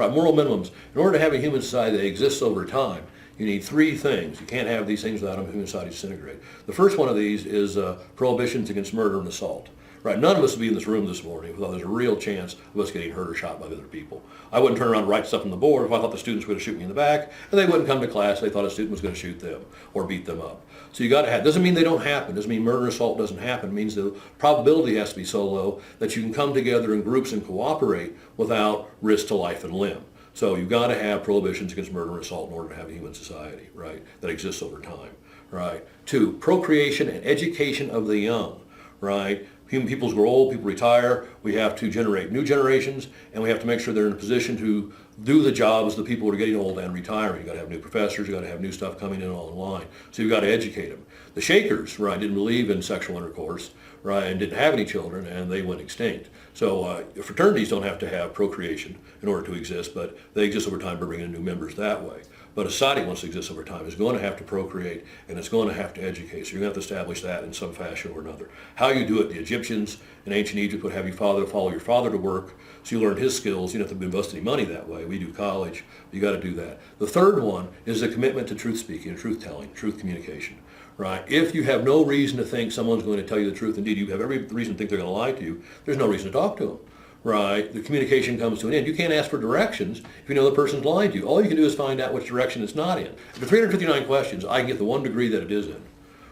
right, moral minimums. In order to have a human society that exists over time, you need three things. You can't have these things without them. Human society disintegrate. The first one of these is prohibitions against murder and assault. Right, none of us would be in this room this morning without there's a real chance of us getting hurt or shot by other people. I wouldn't turn around and write stuff on the board if I thought the students were going to shoot me in the back, and they wouldn't come to class. They thought a student was going to shoot them or beat them up. So you got to have. Doesn't mean they don't happen. Doesn't mean murder and assault doesn't happen. It means the probability has to be so low that you can come together in groups and cooperate without risk to life and limb. So you've got to have prohibitions against murder and assault in order to have a human society, right, that exists over time, right? 2, procreation and education of the young, right? Human peoples grow old, people retire. We have to generate new generations, and we have to make sure they're in a position to do the jobs the people who are getting old and retiring. You've got to have new professors, you've got to have new stuff coming in all in line. So you've got to educate them. The Shakers, right, didn't believe in sexual intercourse, right, and didn't have any children, and they went extinct. So fraternities don't have to have procreation in order to exist, but they exist over time by bringing in new members that way. But a society, once it exists over time, is going to have to procreate, and it's going to have to educate. So you're going to have to establish that in some fashion or another. How you do it, the Egyptians in ancient Egypt would have your father follow your father to work, so you learn his skills. You don't have to invest any money that way. We do college. You got to do that. The third one is a commitment to truth speaking, truth telling, truth communication. Right? If you have no reason to think someone's going to tell you the truth, indeed you have every reason to think they're going to lie to you, there's no reason to talk to them. Right? The communication comes to an end. You can't ask for directions if you know the person's lying to you. All you can do is find out which direction it's not in. After 359 questions, I can get the one degree that it is in.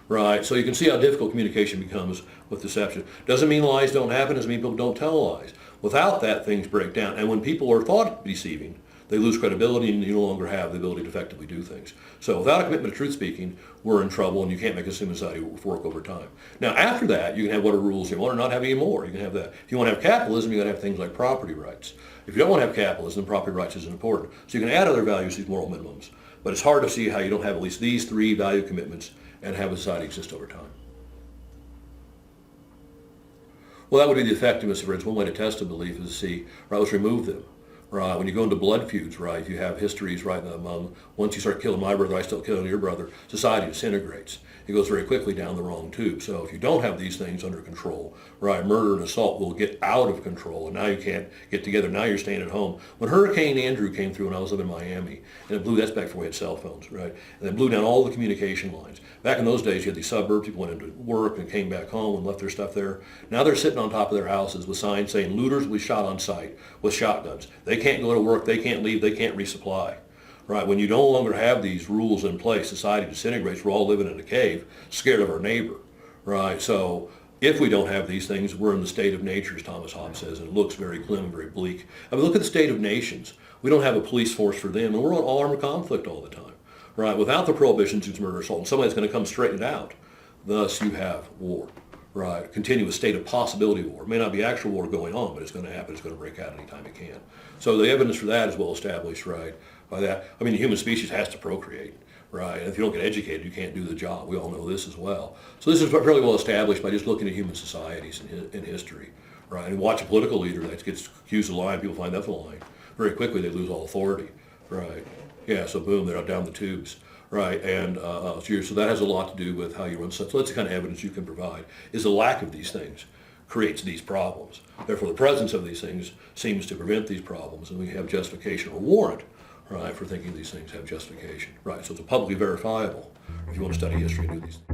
Right? So you can see how difficult communication becomes with deception. Doesn't mean lies don't happen. Doesn't mean people don't tell lies. Without that, things break down. And when people are thought deceiving, they lose credibility and you no longer have the ability to effectively do things. So without a commitment to truth speaking, we're in trouble and you can't make a human society work over time. Now after that, you can have whatever rules you want or not have any more. You can have that. If you want to have capitalism, you got to have things like property rights. If you don't want to have capitalism, property rights isn't important. So you can add other values to these moral minimums. But it's hard to see how you don't have at least these three value commitments and have a society exist over time. Well, that would be the effectiveness of it. One way to test a belief is to see, right, let's remove them. Right, when you go into blood feuds, right, you have histories, right, among, once you start killing my brother, I still killing your brother, society disintegrates. It goes very quickly down the wrong tube. So if you don't have these things under control, right, murder and assault will get out of control, and now you can't get together. Now you're staying at home. When Hurricane Andrew came through when I was living in Miami, and it blew, that's back before we had cell phones, right, and it blew down all the communication lines. Back in those days, you had these suburbs, people went into work and came back home and left their stuff there. Now they're sitting on top of their houses with signs saying looters will be shot on sight with shotguns. They can't go to work, they can't leave, they can't resupply. Right, when you no longer have these rules in place, society disintegrates. We're all living in a cave, scared of our neighbor. Right, so if we don't have these things, we're in the state of nature, as Thomas Hobbes says, and it looks very glim and very bleak. I mean, look at the state of nations. We don't have a police force for them, and we're on armed conflict all the time. Right, without the prohibitions against murder, assault, and somebody's going to come straighten it out. Thus, you have war. Right, continuous state of possibility of war. It may not be actual war going on, but it's going to happen. It's going to break out anytime it can. So the evidence for that is well established, right? By that, I mean, the human species has to procreate, right? And if you don't get educated, you can't do the job. We all know this as well. So this is fairly well established by just looking at human societies in history, right? And watch a political leader that gets accused of lying. People find that's a lie. Very quickly, they lose all authority, right? Yeah, so boom, they're down the tubes. Right, and so that has a lot to do with how you run stuff. So that's the kind of evidence you can provide, is the lack of these things creates these problems. Therefore, the presence of these things seems to prevent these problems, and we have justification or warrant, right, for thinking these things have justification. Right, so it's publicly verifiable if you want to study history and do these things.